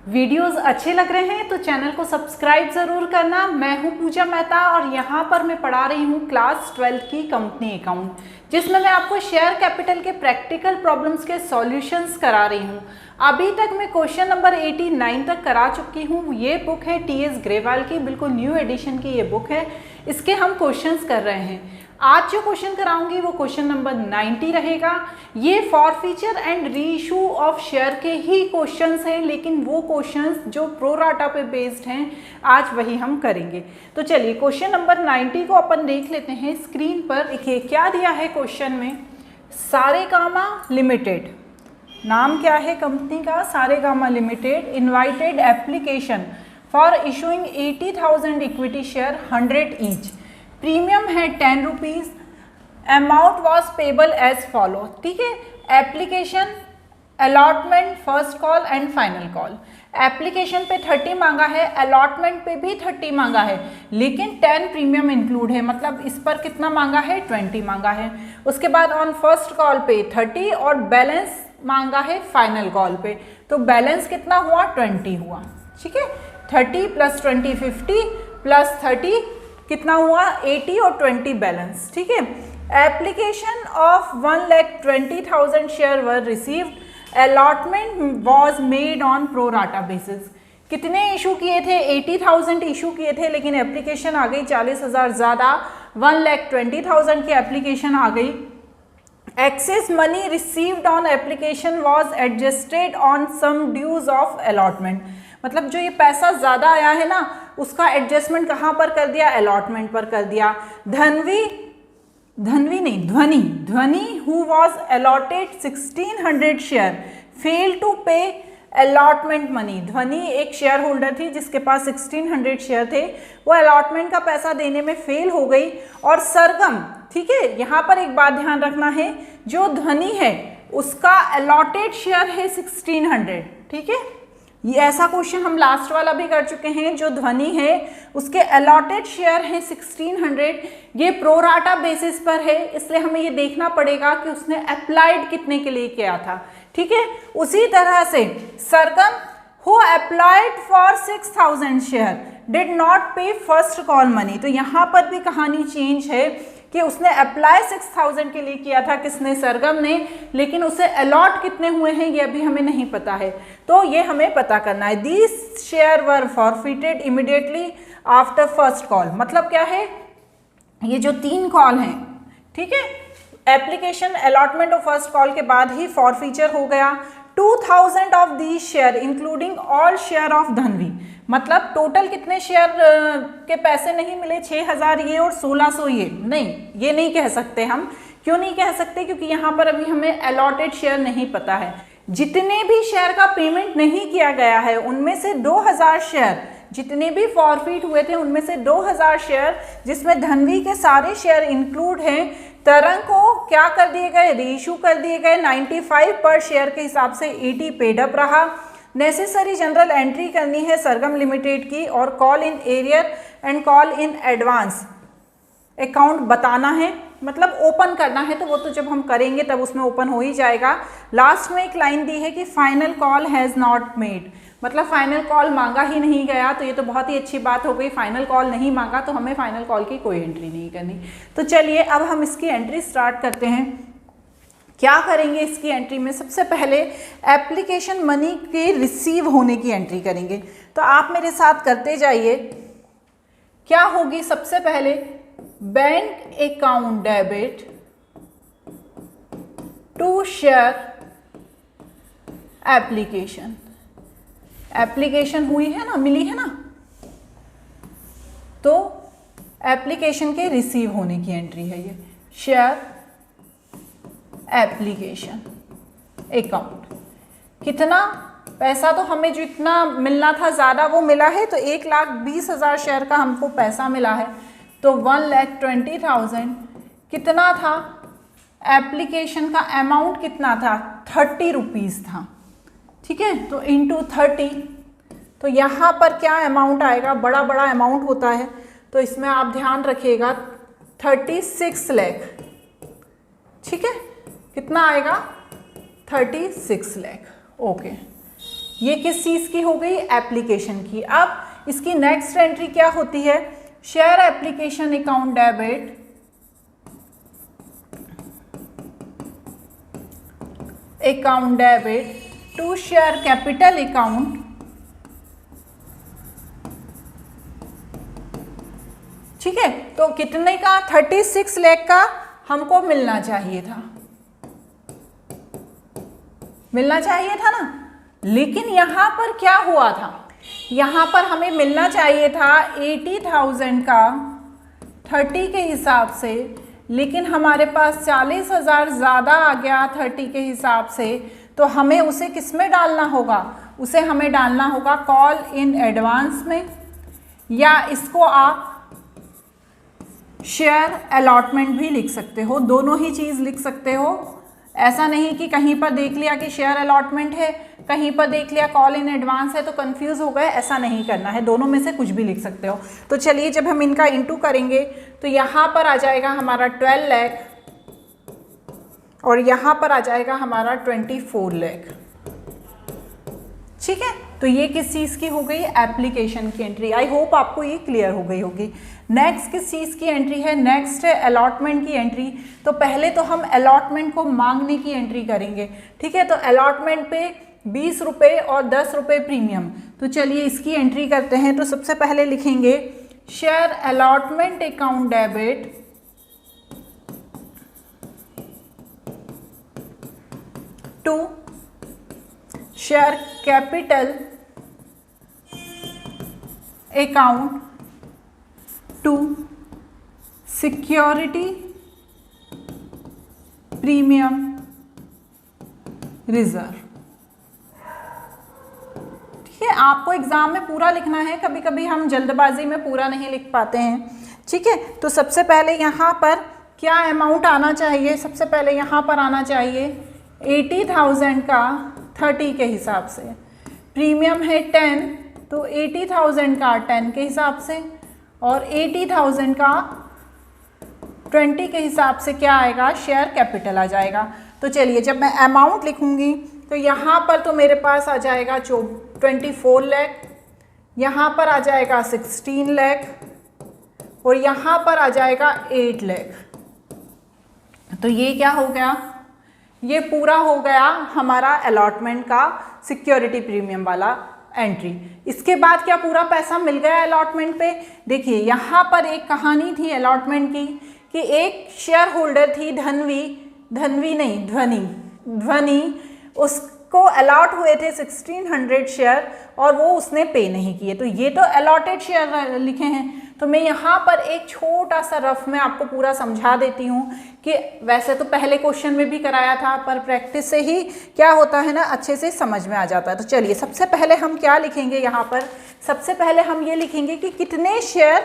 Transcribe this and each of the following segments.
Videos अच्छे लग रहे हैं तो चैनल को सब्सक्राइब ज़रूर करना। मैं हूं पूजा मेहता और यहां पर मैं पढ़ा रही हूं क्लास 12 की कंपनी अकाउंट, जिसमें मैं आपको शेयर कैपिटल के प्रैक्टिकल प्रॉब्लम्स के सॉल्यूशंस करा रही हूं। अभी तक मैं क्वेश्चन नंबर 89 तक करा चुकी हूं। ये बुक है टीएस ग्रेवाल की, बिल्कुल न्यू एडिशन की ये बुक है। इसके हम क्वेश्चंस कर रहे हैं। आज जो क्वेश्चन कराऊंगी वो क्वेश्चन नंबर 90 रहेगा। ये forfeiture and reissue of share के ही क्वेश्चंस हैं, लेकिन वो क्वेश्चंस जो प्रो राटा पे बेस्ड हैं आज वही हम करेंगे। तो चलिए क्वेश्चन नंबर 90 को अपन देख लेते हैं स्क्रीन पर। देखिए क्या दिया है क्वेश्चन में। सारेगामा लिमिटेड, नाम क्या है कंपनी का, Saregama limited, invited application for issuing 80,000 equity share 100 each. Premium है 10 rupees. Amount was payable as follow. ठीक है, application, allotment, first call and final call. Application पे 30 मांगा है, अलॉटमेंट पे भी 30 मांगा है, लेकिन 10 प्रीमियम इंक्लूड है, मतलब इस पर कितना मांगा है, 20 मांगा है। उसके बाद ऑन फर्स्ट कॉल पे 30 और बैलेंस मांगा है फाइनल कॉल पे। तो बैलेंस कितना हुआ, 20 हुआ। ठीक है, 30 प्लस 20 50 प्लस 30 कितना हुआ, 80 और 20 बैलेंस। ठीक है, application of 1,20,000 share were received. Allotment was made on pro rata basis. कितने इशू किए थे, 80,000 इशू किए थे, लेकिन एप्लीकेशन आ गई 40,000 ज़्यादा, 1,20,000 की एप्लीकेशन आ गई। Excess money received on application was adjusted on some dues of allotment. मतलब जो ये पैसा ज़्यादा आया है ना, उसका एडजस्टमेंट कहाँ पर कर दिया, अलॉटमेंट पर कर दिया। Dhwani who was allotted 1,600 share fail to pay allotment money. Dhwani एक शेयर होल्डर थी जिसके पास 1,600 शेयर थे, वो अलॉटमेंट का पैसा देने में फेल हो गई। और सरगम, ठीक है, यहाँ पर एक बात ध्यान रखना है, जो ध्वनि है उसका अलॉटेड शेयर है 1,600। ठीक है, ये ऐसा क्वेश्चन हम लास्ट वाला भी कर चुके हैं। जो ध्वनि है उसके अलॉटेड शेयर हैं 1,600। ये प्रो राटा बेसिस पर है, इसलिए हमें ये देखना पड़ेगा कि उसने अप्लाइड कितने के लिए किया था। ठीक है, उसी तरह से Sargam who applied for 6,000 share did not pay first call money. तो यहाँ पर भी कहानी चेंज है कि उसने अप्लाई 6,000 के लिए किया था, किसने, सरगम ने, लेकिन उसे अलॉट कितने हुए हैं ये अभी हमें नहीं पता है, तो ये हमें पता करना है। These share were forfeited immediately after first call. मतलब क्या है, ये जो 3 कॉल हैं, ठीक है, एप्लीकेशन, अलॉटमेंट और फर्स्ट कॉल के बाद ही फॉरफीचर हो गया। 2,000 of these share including all share of Dhanvi. मतलब टोटल कितने शेयर के पैसे नहीं मिले, 6,000 ये और 1,600 ये, नहीं, ये नहीं कह सकते हम। क्यों नहीं कह सकते, क्योंकि यहाँ पर अभी हमें अलॉटेड शेयर नहीं पता है। जितने भी शेयर का पेमेंट नहीं किया गया है उनमें से 2,000 शेयर, जितने भी फॉरफिट हुए थे उनमें से 2,000 शेयर, जिसमें धनवी के सारे शेयर इंक्लूड हैं, तरंग को क्या कर दिए गए, रीइशू कर दिए गए। 95 पर शेयर के हिसाब से 80 पेड अप रहा। नेसेसरी जनरल एंट्री करनी है सरगम लिमिटेड की, और call in arrear and call in advance account बताना है, मतलब ओपन करना है। तो वो तो जब हम करेंगे तब उसमें ओपन हो ही जाएगा। लास्ट में एक लाइन दी है कि final call has not made, मतलब फाइनल कॉल मांगा ही नहीं गया। तो ये तो बहुत ही अच्छी बात हो गई, फाइनल कॉल नहीं मांगा तो हमें फाइनल कॉल की कोई एंट्री नहीं करनी। तो चलिए अब हम इसकी एंट्री स्टार्ट करते हैं। क्या करेंगे इसकी एंट्री में, सबसे पहले एप्लीकेशन मनी के रिसीव होने की एंट्री करेंगे। तो आप मेरे साथ करते जाइए। क्या होगी, सबसे पहले bank account debit to share application. Application हुई है ना, मिली है ना, तो एप्लीकेशन के रिसीव होने की एंट्री है ये, शेयर एप्लीकेशन अकाउंट। कितना पैसा, तो हमें जो इतना मिलना था ज़्यादा वो मिला है, तो 1,20,000 शेयर का हमको पैसा मिला है। तो 1,20,000 कितना था, एप्लीकेशन का अमाउंट कितना था, 30 रुपीज़ था। ठीक है, तो इंटू 30, तो यहाँ पर क्या अमाउंट आएगा, बड़ा बड़ा अमाउंट होता है, तो इसमें आप ध्यान रखिएगा 36 लाख। ठीक है, कितना आएगा, 36 लाख। ओके, ये किस चीज़ की हो गई? एप्लीकेशन की। अब इसकी नेक्स्ट एंट्री क्या होती है? Share application account debit to share capital account, ठीक है। तो कितने का? 36 लाख का हमको मिलना चाहिए था, मिलना चाहिए था ना। लेकिन यहां पर क्या हुआ था? यहां पर हमें मिलना चाहिए था 80,000 का 30 के हिसाब से, लेकिन हमारे पास 40,000 ज़्यादा आ गया 30 के हिसाब से। तो हमें उसे किस में डालना होगा? उसे हमें डालना होगा कॉल इन एडवांस में, या इसको आप शेयर अलॉटमेंट भी लिख सकते हो, दोनों ही चीज़ लिख सकते हो। ऐसा नहीं कि कहीं पर देख लिया कि शेयर अलॉटमेंट है, कहीं पर देख लिया कॉल इन एडवांस है तो कंफ्यूज हो गए, ऐसा नहीं करना है, दोनों में से कुछ भी लिख सकते हो। तो चलिए जब हम इनका इंटू करेंगे तो यहाँ पर आ जाएगा हमारा 12 लाख और यहाँ पर आ जाएगा हमारा 24 लाख, ठीक है। तो ये किस चीज़ की हो गई? एप्लीकेशन की एंट्री। आई होप आपको ये क्लियर हो गई होगी। नेक्स्ट किस चीज़ की एंट्री है? नेक्स्ट है अलॉटमेंट की एंट्री। तो पहले तो हम अलॉटमेंट को मांगने की एंट्री करेंगे, ठीक है। तो अलॉटमेंट पे 20 रुपये और 10 रुपये प्रीमियम। तो चलिए इसकी एंट्री करते हैं। तो सबसे पहले लिखेंगे share allotment account debit to share capital account to security premium reserve, ठीक है। आपको एग्जाम में पूरा लिखना है, कभी कभी हम जल्दबाजी में पूरा नहीं लिख पाते हैं, ठीक है। तो सबसे पहले यहाँ पर क्या अमाउंट आना चाहिए? सबसे पहले यहाँ पर आना चाहिए 80,000 का 30 के हिसाब से, प्रीमियम है 10, तो 80,000 का 10 के हिसाब से और 80,000 का 20 के हिसाब से क्या आएगा? शेयर कैपिटल आ जाएगा। तो चलिए जब मैं अमाउंट लिखूंगी तो यहाँ पर तो मेरे पास आ जाएगा 24 लाख, यहाँ पर आ जाएगा 16 लाख और यहाँ पर आ जाएगा 8 लाख। तो ये क्या हो गया? ये पूरा हो गया हमारा अलॉटमेंट का सिक्योरिटी प्रीमियम वाला एंट्री। इसके बाद क्या पूरा पैसा मिल गया अलॉटमेंट पे? देखिए यहाँ पर एक कहानी थी अलॉटमेंट की कि एक शेयर होल्डर थी ध्वनि, उसको अलॉट हुए थे 1600 शेयर और वो उसने पे नहीं किए। तो ये तो अलॉटेड शेयर लिखे हैं। तो मैं यहाँ पर एक छोटा सा रफ में आपको पूरा समझा देती हूँ कि वैसे तो पहले क्वेश्चन में भी कराया था, पर प्रैक्टिस से ही क्या होता है ना, अच्छे से समझ में आ जाता है। तो चलिए सबसे पहले हम क्या लिखेंगे यहाँ पर? सबसे पहले हम ये लिखेंगे कि कितने शेयर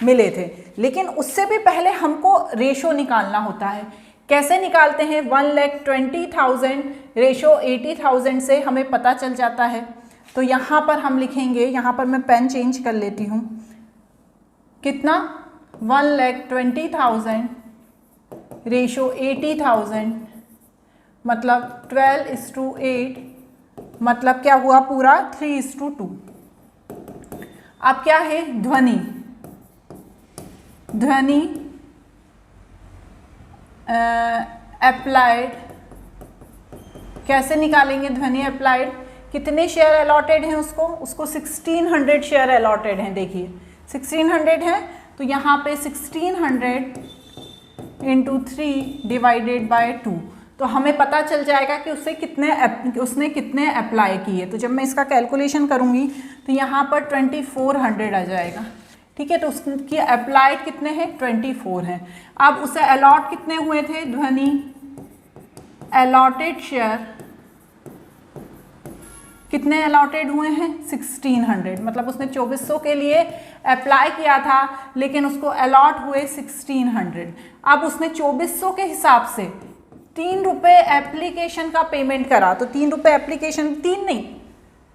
मिले थे, लेकिन उससे भी पहले हमको रेशो निकालना होता है। कैसे निकालते हैं? 1,20,000 रेशो 80,000 से हमें पता चल जाता है। तो यहाँ पर हम लिखेंगे, यहाँ पर मैं पेन चेंज कर लेती हूँ, कितना? 1,20,000 रेशो 80,000 मतलब 12:8, मतलब क्या हुआ पूरा? 3:2। अब क्या है? ध्वनि अप्लाइड। कैसे निकालेंगे ध्वनि अप्लाइड? कितने शेयर अलॉटेड हैं उसको 1600 शेयर अलॉटेड हैं। देखिए 1600 है तो यहाँ पे 1600 इंटू 3 डिवाइडेड बाय 2, तो हमें पता चल जाएगा कि उसने कितने अप्लाई किए। तो जब मैं इसका कैलकुलेशन करूँगी तो यहाँ पर 2400 आ जाएगा, ठीक है। तो उसकी अप्लाइड कितने हैं? 24 हैं। अब उसे अलॉट कितने हुए थे? ध्वनि अलॉटेड शेयर कितने अलॉटेड हुए हैं? 1600, मतलब उसने 2400 के लिए अप्लाई किया था लेकिन उसको अलॉट हुए 1600। अब उसने 2400 के हिसाब से 3 रुपये एप्लीकेशन का पेमेंट करा, तो 3 रुपये एप्लीकेशन, 3 नहीं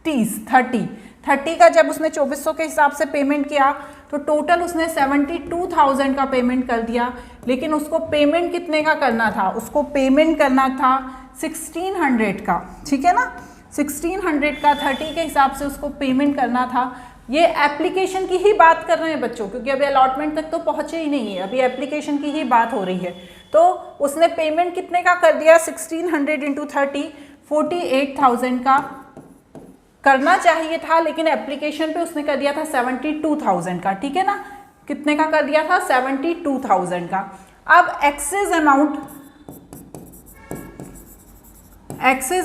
30 का जब उसने 2400 के हिसाब से पेमेंट किया तो टोटल उसने 72,000 का पेमेंट कर दिया। लेकिन उसको पेमेंट कितने का करना था? उसको पेमेंट करना था 1600 का, ठीक है ना। 1600 का 30 के हिसाब से उसको पेमेंट करना था। ये एप्लीकेशन की ही बात कर रहे हैं बच्चों, क्योंकि अभी अलॉटमेंट तक तो पहुंचे ही नहीं है, अभी एप्लीकेशन की ही बात हो रही है। तो उसने पेमेंट कितने का कर दिया, 1600 इंटू 30 48,000 का करना चाहिए था, लेकिन एप्लीकेशन पे उसने कर दिया था 72,000 का, ठीक है ना। कितने का कर दिया था, 72,000 का। अब एक्सेस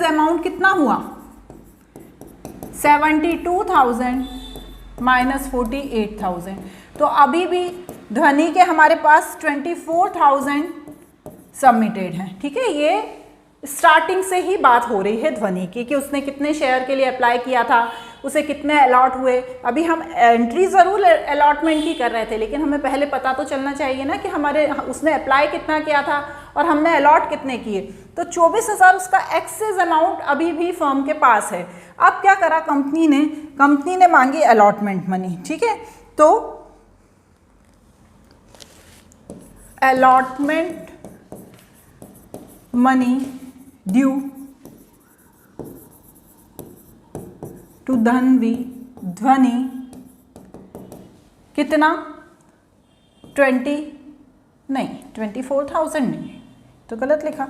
अमाउंट कितना हुआ, 72,000 माइनस 48,000। तो अभी भी ध्वनि के हमारे पास 24,000 सबमिटेड हैं, ठीक है। ये स्टार्टिंग से ही बात हो रही है ध्वनि की कि उसने कितने शेयर के लिए अप्लाई किया था, उसे कितने अलॉट हुए। अभी हम एंट्री ज़रूर अलॉटमेंट की कर रहे थे, लेकिन हमें पहले पता तो चलना चाहिए ना कि उसने अप्लाई कितना किया था और हमने अलॉट कितने किए। तो 24,000 उसका एक्सेस अमाउंट अभी भी फर्म के पास है। अब क्या करा कंपनी ने मांगी अलॉटमेंट मनी, ठीक है। तो अलॉटमेंट मनी ड्यू टू ध्वनि कितना, 24,000 नहीं, तो गलत लिखा,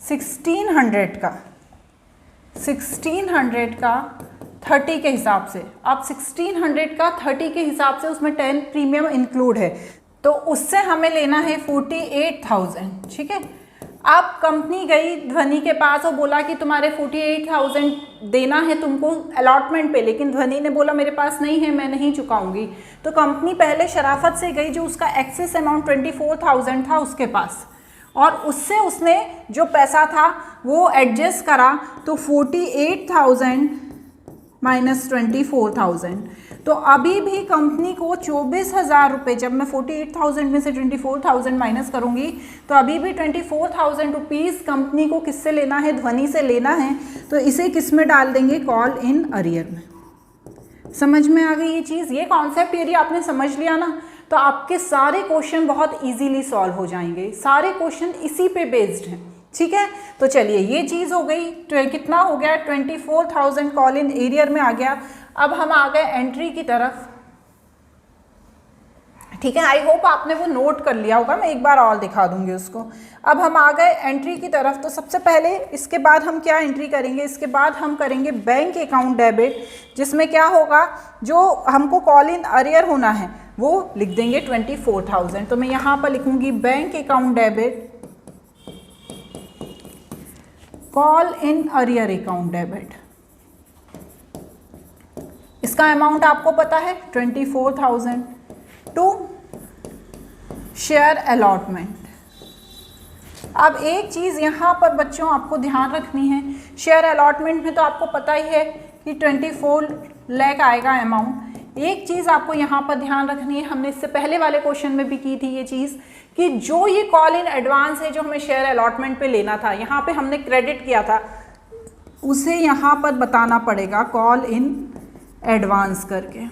1600 का 30 के हिसाब से। अब 1600 का 30 के हिसाब से उसमें 10 प्रीमियम इंक्लूड है, तो उससे हमें लेना है 48,000, ठीक है। अब कंपनी गई ध्वनि के पास और बोला कि तुम्हारे 48,000 देना है तुमको अलॉटमेंट पे, लेकिन ध्वनि ने बोला मेरे पास नहीं है, मैं नहीं चुकाऊंगी। तो कंपनी पहले शराफत से गई, जो उसका एक्सेस अमाउंट 24,000 था उसके पास, और उससे उसने जो पैसा था वो एडजस्ट करा, तो 48,000 माइनस 24,000। तो अभी भी कंपनी को 24,000 रुपये, जब मैं 48,000 में से 24,000 माइनस करूंगी तो अभी भी 24,000 रुपीज़ कंपनी को किससे लेना है, ध्वनि से लेना है। तो इसे किस में डाल देंगे, कॉल इन अरियर में। समझ में आ गई ये चीज़, ये कॉन्सेप्ट यदि आपने समझ लिया ना, तो आपके सारे क्वेश्चन बहुत इजीली सॉल्व हो जाएंगे। सारे क्वेश्चन इसी पे बेस्ड हैं, ठीक है। तो चलिए ये चीज़ हो गई, तो कितना हो गया, 24,000 कॉल इन एरियर में आ गया। अब हम आ गए एंट्री की तरफ, ठीक है। आई होप आपने वो नोट कर लिया होगा, मैं एक बार और दिखा दूंगी उसको। अब हम आ गए एंट्री की तरफ। तो सबसे पहले इसके बाद हम क्या एंट्री करेंगे, इसके बाद हम करेंगे बैंक अकाउंट डेबिट, जिसमें क्या होगा, जो हमको कॉल इन अरियर होना है वो लिख देंगे 24,000। तो मैं यहाँ पर लिखूंगी bank account debit, call in arrear account debit. इसका अमाउंट आपको पता है 24,000 टू शेयर अलॉटमेंट। अब एक चीज़ यहाँ पर बच्चों आपको ध्यान रखनी है, शेयर अलॉटमेंट में तो आपको पता ही है कि 24 लाख आएगा अमाउंट। एक चीज़ आपको यहाँ पर ध्यान रखनी है, हमने इससे पहले वाले क्वेश्चन में भी की थी ये चीज़, कि जो ये कॉल इन एडवांस है जो हमें शेयर अलॉटमेंट पे लेना था, यहाँ पे हमने क्रेडिट किया था, उसे यहाँ पर बताना पड़ेगा कॉल इन एडवांस करके।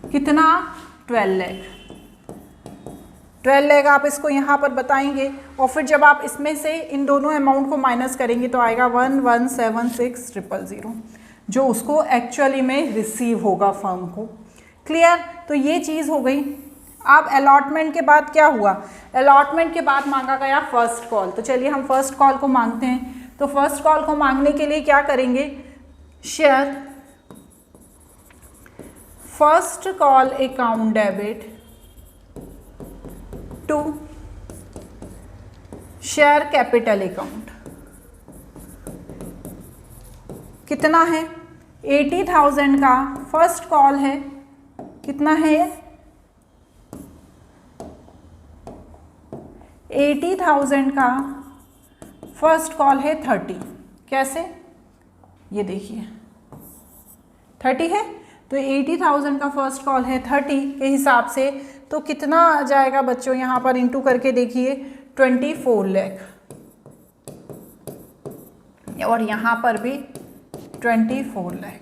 कितना, 12 लाख आप इसको यहाँ पर बताएंगे, और फिर जब आप इसमें से इन दोनों अमाउंट को माइनस करेंगे तो आएगा 1,176,000 जो उसको एक्चुअली में रिसीव होगा फर्म को। क्लियर, तो ये चीज़ हो गई। अब अलॉटमेंट के बाद क्या हुआ, अलॉटमेंट के बाद मांगा गया फर्स्ट कॉल। तो चलिए हम फर्स्ट कॉल को मांगते हैं। तो फर्स्ट कॉल को मांगने के लिए क्या करेंगे, share first call account debit to share capital account. कितना है, 80,000 का फर्स्ट कॉल है। कितना है, 80,000 का फर्स्ट कॉल है 30। कैसे, ये देखिए 30 है, तो 80,000 का फर्स्ट कॉल है 30 के हिसाब से, तो कितना आ जाएगा बच्चों, यहाँ पर इंटू करके देखिए 24 लाख, और यहाँ पर भी 24 लाख।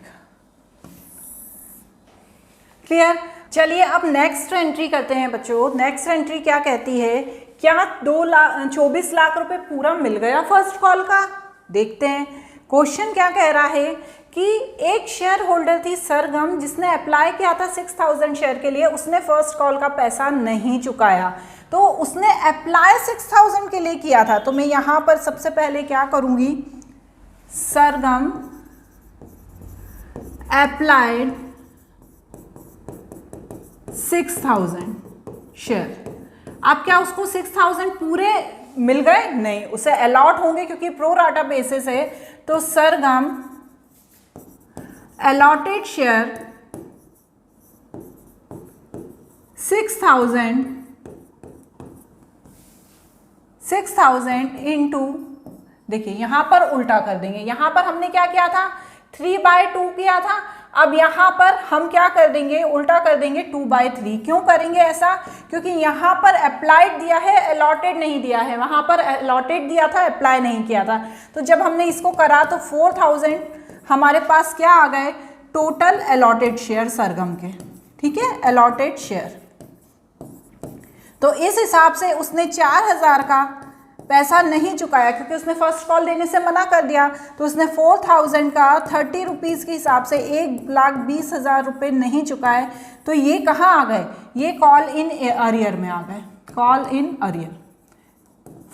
क्लियर, चलिए अब नेक्स्ट एंट्री करते हैं बच्चों। नेक्स्ट एंट्री क्या कहती है, क्या 24 लाख रुपए पूरा मिल गया फर्स्ट कॉल का, देखते हैं। क्वेश्चन क्या कह रहा है कि एक शेयर होल्डर थी सरगम जिसने अप्लाई किया था 6000 शेयर के लिए, उसने फर्स्ट कॉल का पैसा नहीं चुकाया। तो उसने अप्लाई 6000 के लिए किया था, तो मैं यहाँ पर सबसे पहले क्या करूँगी, सरगम अप्लाइड 6000 शेयर। अब क्या उसको 6000 पूरे मिल गए? नहीं, उसे अलॉट होंगे क्योंकि प्रो राटा बेसिस है। तो सरगम allotted share 6000 इंटू, देखिए यहां पर उल्टा कर देंगे। यहां पर हमने क्या किया था, 3/2 किया था। अब यहां पर हम क्या कर देंगे, उल्टा कर देंगे 2/3। क्यों करेंगे ऐसा? क्योंकि यहां पर अप्लाइड दिया है, अलॉटेड नहीं दिया है। वहां पर अलॉटेड दिया था, अप्लाई नहीं किया था। तो जब हमने इसको करा तो 4000 हमारे पास क्या आ गए, टोटल अलॉटेड शेयर सरगम के। ठीक है, अलॉटेड शेयर। तो इस हिसाब से उसने 4000 का पैसा नहीं चुकाया क्योंकि उसने फर्स्ट कॉल देने से मना कर दिया। तो उसने 4000 का 30 रुपीज़ के हिसाब से 1,20,000 रुपये नहीं चुकाए। तो ये कहाँ आ गए, ये कॉल इन अरियर में आ गए, call in arrear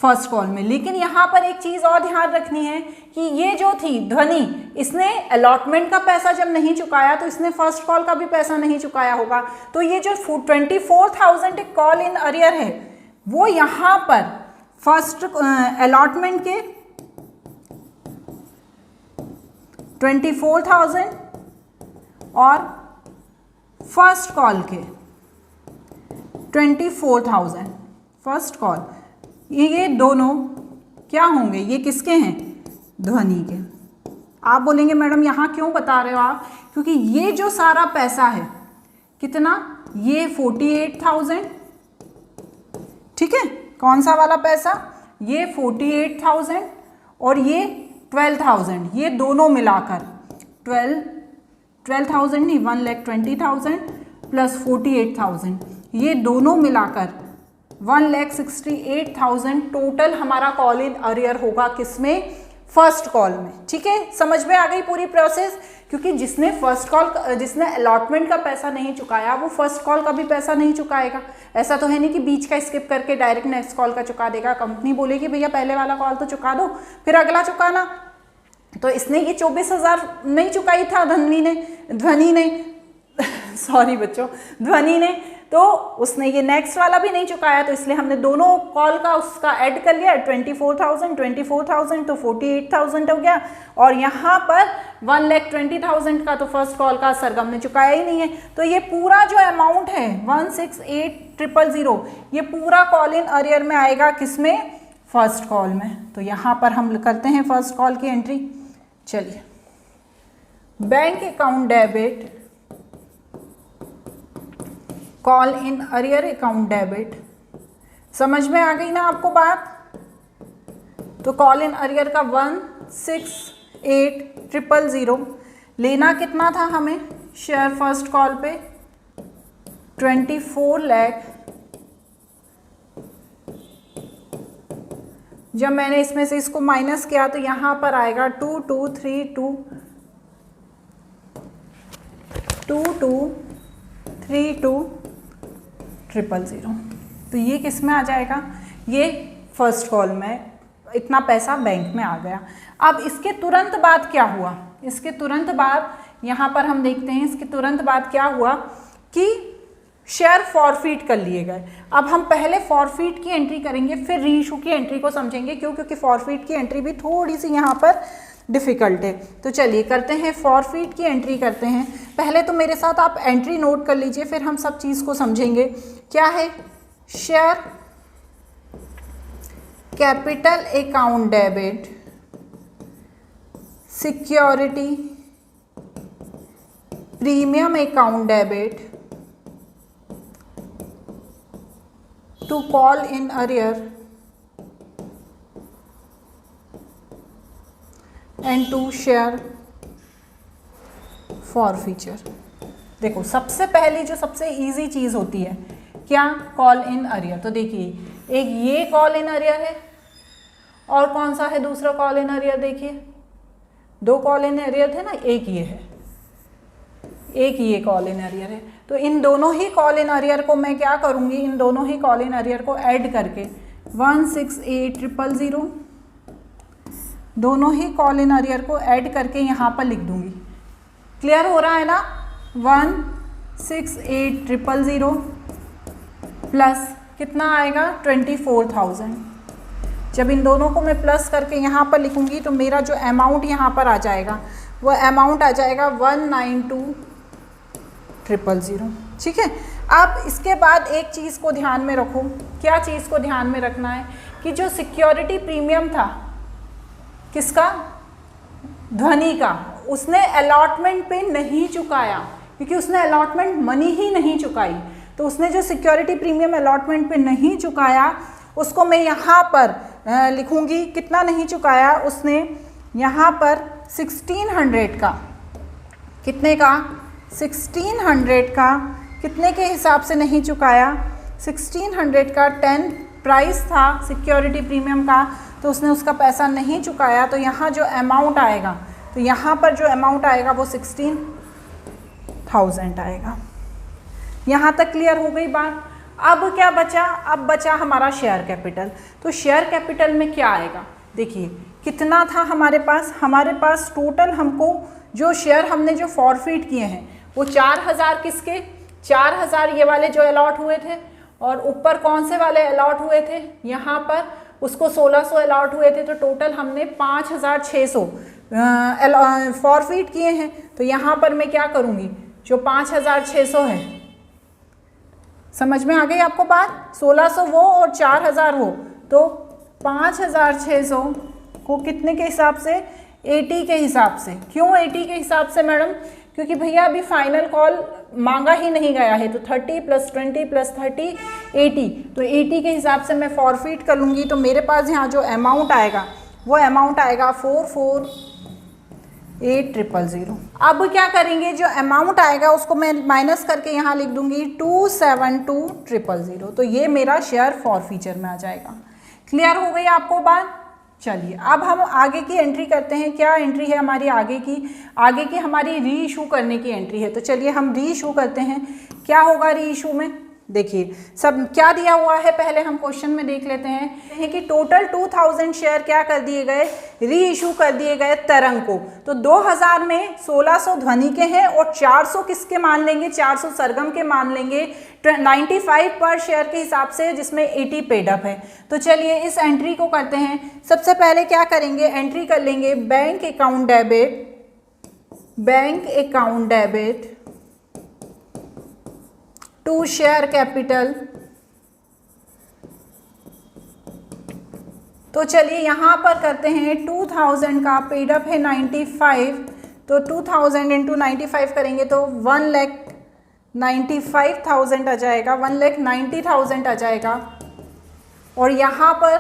first call में। लेकिन यहाँ पर एक चीज़ और ध्यान रखनी है कि ये जो थी ध्वनि, इसने अलॉटमेंट का पैसा जब नहीं चुकाया तो इसने फर्स्ट कॉल का भी पैसा नहीं चुकाया होगा। तो ये जो 24,000 एक कॉल इन अरियर है, वो यहाँ पर फर्स्ट अलॉटमेंट के 24,000 और फर्स्ट कॉल के 24,000 फर्स्ट कॉल, ये दोनों क्या होंगे, ये किसके हैं, ध्वनि के। आप बोलेंगे मैडम यहाँ क्यों बता रहे हो आप, क्योंकि ये जो सारा पैसा है कितना, ये 48,000, ठीक है, कौन सा वाला पैसा, ये 48,000 और ये 12,000, ये दोनों मिलाकर 12,000 नहीं, 1,20,000 प्लस 48,000, ये दोनों मिलाकर 1,68,000 टोटल हमारा कॉल इन अरियर होगा, किसमें, फर्स्ट कॉल में। ठीक है, समझ में आ गई पूरी प्रोसेस। क्योंकि जिसने फर्स्ट कॉल, जिसने अलॉटमेंट का पैसा नहीं चुकाया वो फर्स्ट कॉल का भी पैसा नहीं चुकाएगा। ऐसा तो है नहीं कि बीच का स्किप करके डायरेक्ट नेक्स्ट कॉल का चुका देगा। कंपनी बोलेगी भैया पहले वाला कॉल तो चुका दो फिर अगला चुकाना। तो इसने ये 24,000 नहीं चुकाई था ध्वनि ने सॉरी बच्चों, ध्वनि ने, तो उसने ये नेक्स्ट वाला भी नहीं चुकाया। तो इसलिए हमने दोनों कॉल का उसका ऐड कर लिया, 24,000 तो 48,000 हो गया। और यहाँ पर 1,20,000 का तो फर्स्ट कॉल का सरगम ने चुकाया ही नहीं है। तो ये पूरा जो अमाउंट है 168,000, ये पूरा कॉल इन अरियर में आएगा, किसमें, फर्स्ट कॉल में। तो यहाँ पर हम करते हैं फर्स्ट कॉल की एंट्री। चलिए, bank account debit, call in arrear account debit, समझ में आ गई ना आपको बात। तो कॉल इन अरियर का 168,000 लेना कितना था हमें, शेयर फर्स्ट कॉल पे 24 लाख। जब मैंने इसमें से इसको माइनस किया तो यहाँ पर आएगा 2232,000। तो ये किस में आ जाएगा, ये फर्स्ट कॉल में इतना पैसा बैंक में आ गया। अब इसके तुरंत बाद क्या हुआ, इसके तुरंत बाद यहाँ पर हम देखते हैं, इसके तुरंत बाद क्या हुआ कि शेयर फॉरफिट कर लिए गए। अब हम पहले फॉरफिट की एंट्री करेंगे फिर रीइशू की एंट्री को समझेंगे, क्यों, क्योंकि फॉरफिट की एंट्री भी थोड़ी सी यहाँ पर डिफ़िकल्ट है। तो चलिए करते हैं, फॉरफिट की एंट्री करते हैं। पहले तो मेरे साथ आप एंट्री नोट कर लीजिए, फिर हम सब चीज़ को समझेंगे। क्या है, share capital account debit, security premium account debit to call in arrear and to share forfeiture. देखो सबसे पहली जो सबसे इजी चीज़ होती है क्या, कॉल इन अरियर। तो देखिए एक ये कॉल इन अरियर है और कौन सा है दूसरा कॉल इन अरियर, देखिए 2 कॉल इन एरियर थे ना, एक ये है, एक ये कॉल इन एरियर है। तो इन दोनों ही कॉल इन एरियर को मैं क्या करूँगी, इन दोनों ही कॉल इन एरियर को ऐड करके 168000 दोनों ही कॉल इन एरियर को ऐड करके यहाँ पर लिख दूँगी। क्लियर हो रहा है ना? 168000 प्लस कितना आएगा 24,000। जब इन दोनों को मैं प्लस करके यहाँ पर लिखूँगी तो मेरा जो अमाउंट यहाँ पर आ जाएगा वो अमाउंट आ जाएगा 192,000। ठीक है। अब इसके बाद एक चीज़ को ध्यान में रखो। क्या चीज़ को ध्यान में रखना है कि जो सिक्योरिटी प्रीमियम था किसका, ध्वनि का, उसने अलॉटमेंट पे नहीं चुकाया क्योंकि उसने अलॉटमेंट मनी ही नहीं चुकाई। तो उसने जो सिक्योरिटी प्रीमियम अलॉटमेंट पे नहीं चुकाया उसको मैं यहाँ पर लिखूँगी। कितना नहीं चुकाया उसने, यहाँ पर 1600 का, कितने का 1600 का, कितने के हिसाब से नहीं चुकाया 1600 का 10 प्राइस था सिक्योरिटी प्रीमियम का, तो उसने उसका पैसा नहीं चुकाया। तो यहाँ जो अमाउंट आएगा, तो यहाँ पर जो अमाउंट आएगा वो 16,000 आएगा। यहाँ तक क्लियर हो गई बात। अब क्या बचा, अब बचा हमारा शेयर कैपिटल। तो शेयर कैपिटल में क्या आएगा, देखिए कितना था हमारे पास टोटल हमको जो शेयर हमने जो फॉरफिट किए हैं वो 4000 किसके, 4000 ये वाले जो अलॉट हुए थे, और ऊपर कौन से वाले अलॉट हुए थे, यहाँ पर उसको 1600 अलॉट हुए थे। तो टोटल हमने 5600 फॉरफिट किए हैं। तो यहाँ पर मैं क्या करूँगी, जो 5600 है, समझ में आ गई आपको बात, 1600 वो और 4000 वो, तो 5600 को कितने के हिसाब से, 80 के हिसाब से। क्यों 80 के हिसाब से मैडम, क्योंकि भैया अभी फाइनल कॉल मांगा ही नहीं गया है। तो 30 + 20 + 30 80, तो 80 के हिसाब से मैं फॉरफिट कर लूँगी। तो मेरे पास यहाँ जो अमाउंट आएगा वो अमाउंट आएगा 44,80,000। अब क्या करेंगे, जो अमाउंट आएगा उसको मैं माइनस करके यहाँ लिख दूँगी 272,000। तो ये मेरा शेयर फॉरफीचर में आ जाएगा। क्लियर हो गई आपको बात? चलिए अब हम आगे की एंट्री करते हैं। क्या एंट्री है हमारी आगे की हमारी री इशू करने की एंट्री है। तो चलिए हम री इशू करते हैं। क्या होगा री इशू में, देखिए सब क्या दिया हुआ है, पहले हम क्वेश्चन में देख लेते हैं कि टोटल 2000 शेयर क्या कर दिए गए, री इशू कर दिए गए तरंग को। तो 2000 में 1600 ध्वनि के हैं और 400 किसके मान लेंगे, 400 सरगम के मान लेंगे 95 पर शेयर के हिसाब से, जिसमें 80 पेड अप है। तो चलिए इस एंट्री को करते हैं। सबसे पहले क्या करेंगे, एंट्री कर लेंगे bank account debit to share capital. तो चलिए यहाँ पर करते हैं 2000 का पेड अप है 95, तो 2000 × 95 करेंगे तो 1,95,000 आ जाएगा, 1,90,000 आ जाएगा। और यहाँ पर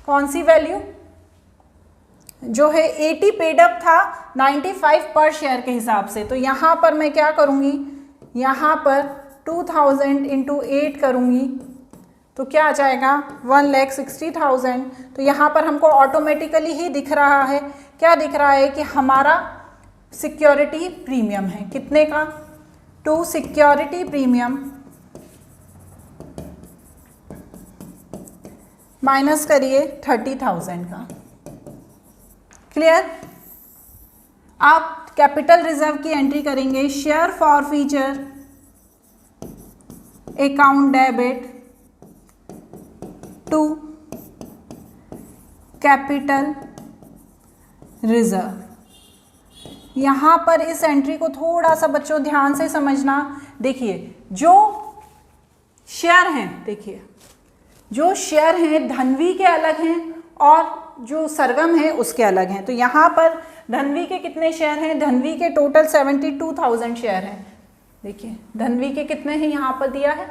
कौन सी वैल्यू जो है 80 पेड अप था 95 पर शेयर के हिसाब से। तो यहाँ पर मैं क्या करूँगी, यहाँ पर 2000 × 8 करूँगी तो क्या आ जाएगा 1,60,000। तो यहाँ पर हमको ऑटोमेटिकली ही दिख रहा है, क्या दिख रहा है कि हमारा सिक्योरिटी प्रीमियम है कितने का, टू सिक्योरिटी प्रीमियम माइनस करिए 30,000 का। क्लियर। आप कैपिटल रिजर्व की एंट्री करेंगे, share forfeiture account debit to capital reserve. यहाँ पर इस एंट्री को थोड़ा सा बच्चों ध्यान से समझना। देखिए जो शेयर हैं, देखिए जो शेयर हैं धनवी के अलग हैं और जो सरगम है उसके अलग हैं। तो यहाँ पर धनवी के कितने शेयर हैं, धनवी के टोटल 72,000 शेयर हैं। देखिए धनवी के कितने हैं, यहाँ पर दिया है,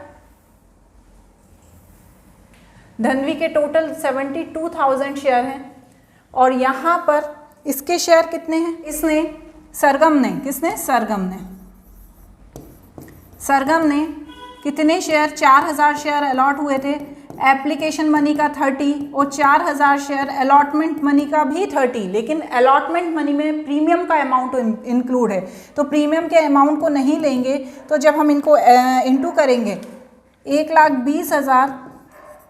धनवी के टोटल 72,000 शेयर हैं। और यहाँ पर इसके शेयर कितने हैं, इसने सरगम ने, किसने, सरगम ने कितने शेयर, 4000 शेयर अलॉट हुए थे एप्लीकेशन मनी का 30 और 4000 शेयर अलॉटमेंट मनी का भी 30, लेकिन अलॉटमेंट मनी में प्रीमियम का अमाउंट इंक्लूड है, तो प्रीमियम के अमाउंट को नहीं लेंगे। तो जब हम इनको इंटू करेंगे 1,20,000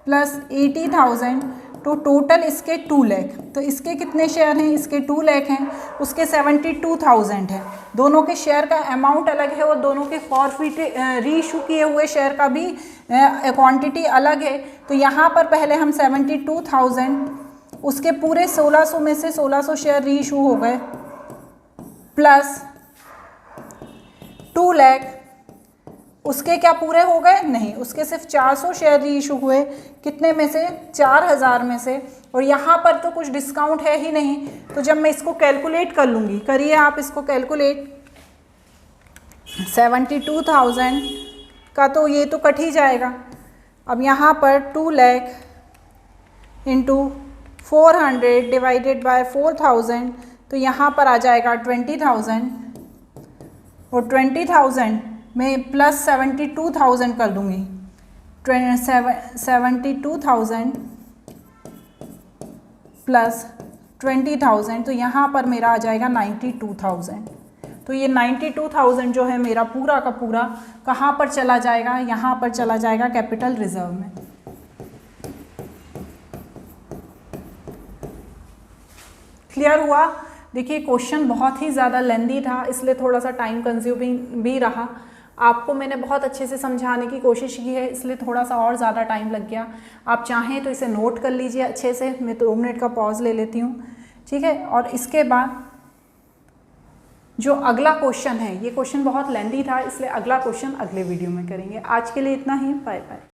प्लस 80,000 तो टोटल इसके 2 लाख। तो इसके कितने शेयर हैं, इसके 2 लाख हैं, उसके 72,000 है। दोनों के शेयर का अमाउंट अलग है और दोनों के फॉरफिट रीइशू किए हुए शेयर का भी क्वांटिटी अलग है। तो यहाँ पर पहले हम 72,000 उसके पूरे 1600 में से 1600 शेयर रीइशू हो गए प्लस 2 लाख, उसके क्या पूरे हो गए, नहीं, उसके सिर्फ 400 शेयर रीइशू हुए, कितने में से, 4000 में से। और यहाँ पर तो कुछ डिस्काउंट है ही नहीं, तो जब मैं इसको कैलकुलेट कर लूँगी, करिए आप इसको कैलकुलेट, 72,000 का तो ये तो कट ही जाएगा। अब यहाँ पर 2 लाख इंटू 400 डिवाइडेड बाय 4000, तो यहाँ पर आ जाएगा 20,000 और 20,000 में प्लस 72,000 कर दूँगी, 72,000 प्लस 20,000, तो यहाँ पर मेरा आ जाएगा 92,000। तो ये 92,000 जो है मेरा पूरा का पूरा कहाँ पर चला जाएगा, यहाँ पर चला जाएगा कैपिटल रिजर्व में। क्लियर हुआ? देखिए क्वेश्चन बहुत ही ज़्यादा लेंदी था, इसलिए थोड़ा सा टाइम कंज्यूमिंग भी रहा। आपको मैंने बहुत अच्छे से समझाने की कोशिश की है, इसलिए थोड़ा सा और ज़्यादा टाइम लग गया। आप चाहें तो इसे नोट कर लीजिए अच्छे से, मैं 2 मिनट का पॉज ले लेती हूँ, ठीक है। और इसके बाद जो अगला क्वेश्चन है, ये क्वेश्चन बहुत लेंदी था, इसलिए अगला क्वेश्चन अगले वीडियो में करेंगे। आज के लिए इतना ही, बाय बाय।